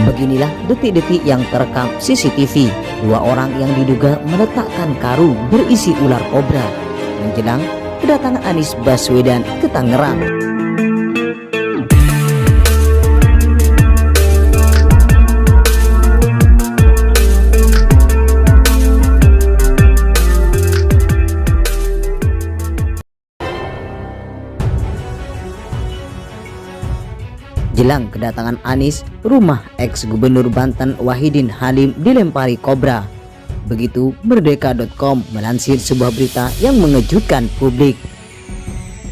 Beginilah detik-detik yang terekam CCTV dua orang yang diduga meletakkan karung berisi ular kobra menjelang kedatangan Anies Baswedan ke Tangerang. Jelang kedatangan Anies, rumah ex-gubernur Banten Wahidin Halim dilempari kobra. Begitu Merdeka.com melansir sebuah berita yang mengejutkan publik.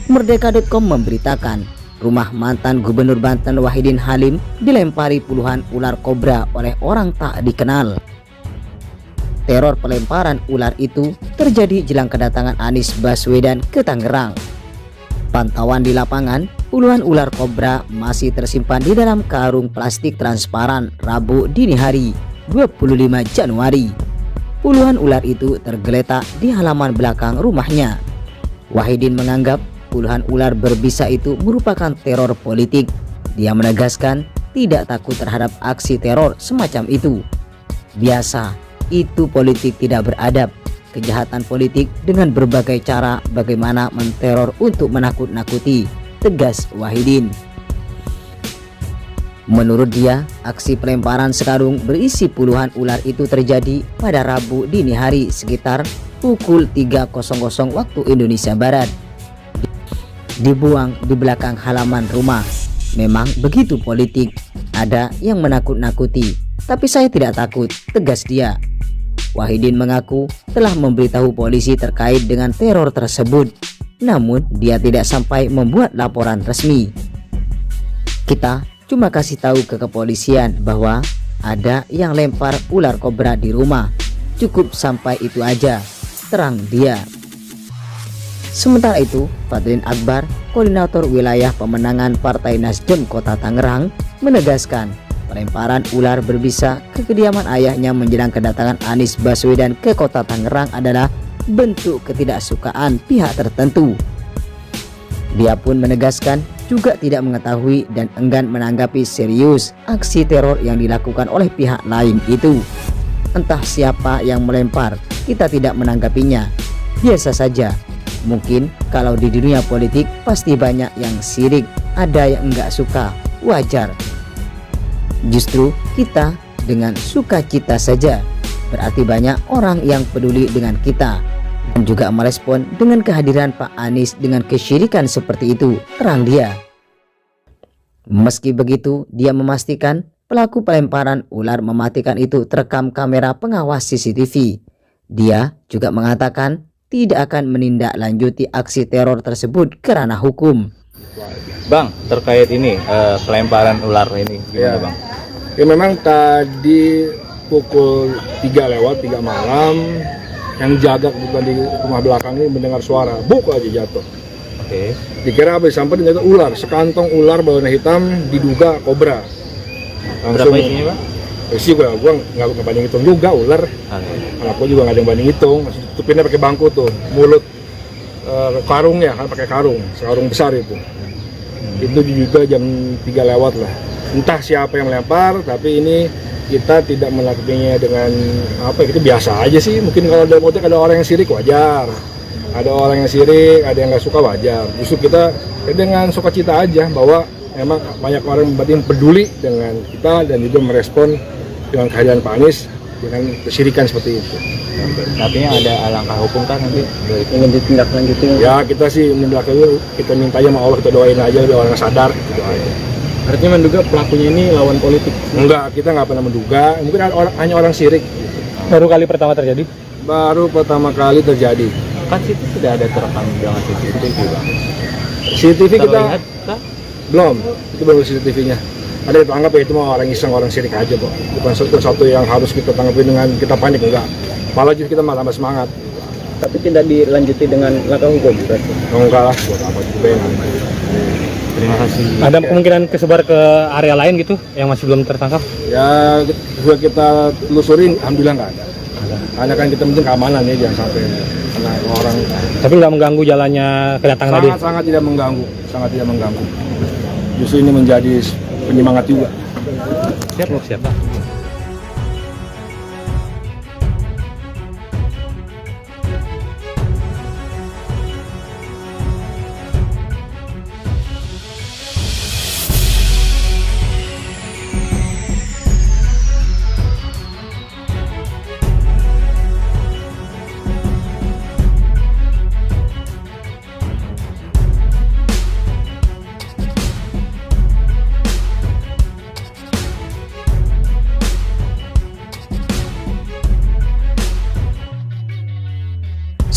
Merdeka.com memberitakan, rumah mantan gubernur Banten Wahidin Halim dilempari puluhan ular kobra oleh orang tak dikenal. Teror pelemparan ular itu terjadi jelang kedatangan Anies Baswedan ke Tangerang. Pantauan di lapangan, puluhan ular kobra masih tersimpan di dalam karung plastik transparan Rabu dini hari 25 Januari. Puluhan ular itu tergeletak di halaman belakang rumahnya. Wahidin menganggap puluhan ular berbisa itu merupakan teror politik. Dia menegaskan tidak takut terhadap aksi teror semacam itu. Biasa, itu politik tidak beradab. Kejahatan politik dengan berbagai cara bagaimana menteror untuk menakut-nakuti, tegas Wahidin. Menurut dia, aksi pelemparan sekarung berisi puluhan ular itu terjadi pada Rabu dini hari sekitar pukul 3.00 waktu Indonesia Barat. Dibuang di belakang halaman rumah. Memang begitu politik, ada yang menakut-nakuti, tapi saya tidak takut, tegas dia. Wahidin mengaku telah memberitahu polisi terkait dengan teror tersebut, namun dia tidak sampai membuat laporan resmi. Kita cuma kasih tahu ke kepolisian bahwa ada yang lempar ular kobra di rumah. Cukup sampai itu aja, terang dia. Sementara itu, Fadlin Akbar, koordinator wilayah pemenangan Partai Nasdem Kota Tangerang, menegaskan pelemparan ular berbisa ke kediaman ayahnya menjelang kedatangan Anies Baswedan ke Kota Tangerang adalah bentuk ketidaksukaan pihak tertentu. Dia pun menegaskan juga tidak mengetahui dan enggan menanggapi serius aksi teror yang dilakukan oleh pihak lain itu. Entah siapa yang melempar, kita tidak menanggapinya. Biasa saja. Mungkin kalau di dunia politik pasti banyak yang sirik, ada yang enggak suka, wajar. Justru kita dengan sukacita saja, berarti banyak orang yang peduli dengan kita dan juga merespon dengan kehadiran Pak Anies dengan kesyirikan seperti itu, terang dia. Meski begitu, dia memastikan pelaku pelemparan ular mematikan itu terekam kamera pengawas CCTV. Dia juga mengatakan tidak akan menindaklanjuti aksi teror tersebut ke ranah hukum. Bang, terkait ini pelemparan ular ini gimana Bang? Ya memang tadi pukul 3 malam yang jaga kebetulan di rumah belakang ini mendengar suara buk aja jatuh. Oke. Dikira apa sampai ternyata ular, sekantong ular berwarna hitam diduga kobra. Berapa isinya Bang? Isi gua nggak banding hitung juga ular. Anak gua juga nggak ada yang banding hitung, masih tutupinnya pakai bangku tuh, mulut karungnya kan pakai karung besar itu. Itu juga jam 3 lewat lah. Entah siapa yang melempar, tapi ini kita tidak melakukannya dengan apa, itu biasa aja sih. Mungkin kalau ada orang yang sirik wajar, ada orang yang sirik, ada yang nggak suka wajar. Justru kita dengan sukacita aja bahwa memang banyak orang yang peduli dengan kita dan juga merespon dengan kehadiran Pak Anies dengan kesirikan seperti itu. Artinya ada langkah hukum kan nanti ingin ditindaklanjuti? Ya kita sih menindaklanjuti, kita minta aja sama Allah, kita doain aja biar orang sadar gitu aja. Artinya menduga pelakunya ini lawan politik? Enggak, kita nggak pernah menduga. Mungkin hanya orang sirik. Baru kali pertama terjadi? Baru pertama kali terjadi. Kan situ sudah ada terekam dengan CCTV Bang. CCTV kita lihat, belum, itu baru CCTV-nya. Ada yang anggap ya itu mah orang iseng, orang sirik aja kok. Bukan sesuatu yang harus kita tanggapi dengan kita panik, enggak. Malah justru kita malah tambah semangat. Tapi tidak dilanjuti dengan langkah hukum berarti? Enggak lah, buat apa juga ya. Terima kasih. Ada kemungkinan kesebar ke area lain gitu yang masih belum tertangkap? Ya juga kita telusurin, alhamdulillah nggak ada. Karena kan kita penting keamanan ya, jangan sampai kena orang. Tapi nggak mengganggu jalannya kedatangan tadi? Sangat tidak mengganggu, sangat tidak mengganggu. Justru ini menjadi penyemangat juga. Siap Pak.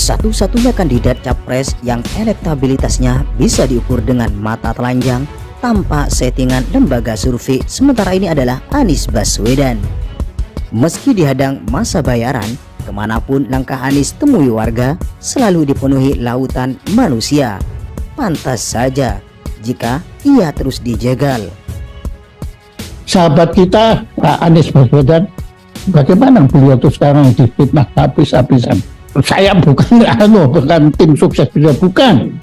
Satu-satunya kandidat capres yang elektabilitasnya bisa diukur dengan mata telanjang tanpa settingan lembaga survei sementara ini adalah Anies Baswedan. Meski dihadang masa bayaran, kemanapun langkah Anies temui warga selalu dipenuhi lautan manusia. Pantas saja jika ia terus dijegal. Sahabat kita Pak Anies Baswedan, bagaimana beliau tuh sekarang difitnah habis-habisan. Saya bukan tim sukses beliau, bukan.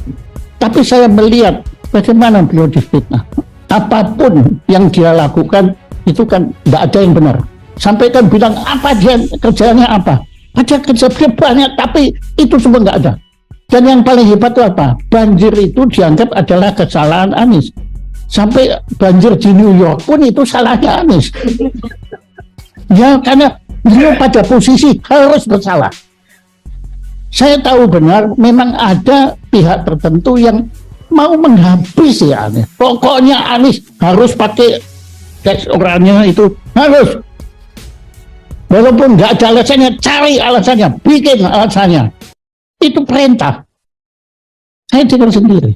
Tapi saya melihat bagaimana beliau difitnah. Apapun yang dia lakukan itu kan tidak ada yang benar. Sampai kan bilang apa dia kerjanya apa. Ada kerja dia banyak tapi itu semua nggak ada. Dan yang paling hebat itu apa? Banjir itu dianggap adalah kesalahan Anies. Sampai banjir di New York pun itu salahnya Anies. Ya karena beliau pada posisi harus bersalah. Saya tahu benar memang ada pihak tertentu yang mau menghabisi Anies. Pokoknya Anies harus pakai tes orangnya itu harus. Walaupun nggak ada alasannya, cari alasannya, bikin alasannya. Itu perintah. Saya dengar sendiri.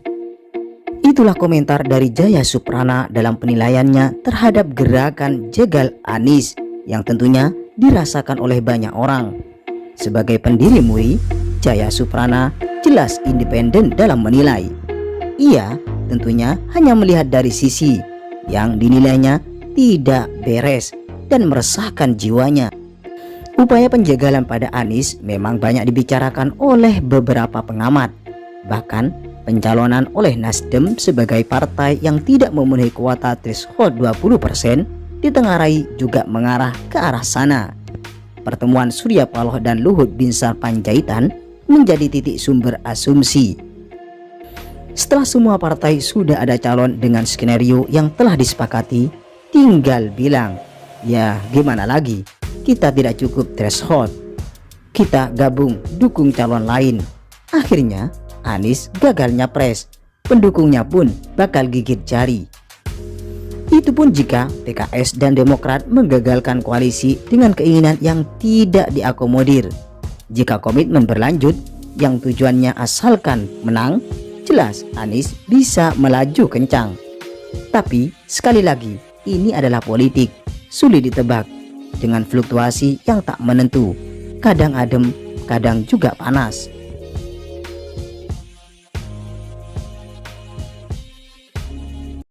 Itulah komentar dari Jaya Suprana dalam penilaiannya terhadap gerakan jegal Anies yang tentunya dirasakan oleh banyak orang. Sebagai pendiri MUI, Jaya Suprana jelas independen dalam menilai. Ia tentunya hanya melihat dari sisi yang dinilainya tidak beres dan meresahkan jiwanya. Upaya penjagalan pada Anies memang banyak dibicarakan oleh beberapa pengamat. Bahkan pencalonan oleh Nasdem sebagai partai yang tidak memenuhi kuota threshold 20% ditengarai juga mengarah ke arah sana. Pertemuan Surya Paloh dan Luhut Binsar Panjaitan menjadi titik sumber asumsi. Setelah semua partai sudah ada calon dengan skenario yang telah disepakati, tinggal bilang, ya gimana lagi, kita tidak cukup threshold, kita gabung dukung calon lain. Akhirnya Anies gagal nyapres, pendukungnya pun bakal gigit jari. Itu pun jika PKS dan Demokrat menggagalkan koalisi dengan keinginan yang tidak diakomodir. Jika komitmen berlanjut yang tujuannya asalkan menang, jelas Anies bisa melaju kencang. Tapi sekali lagi, ini adalah politik, sulit ditebak dengan fluktuasi yang tak menentu, kadang adem, kadang juga panas.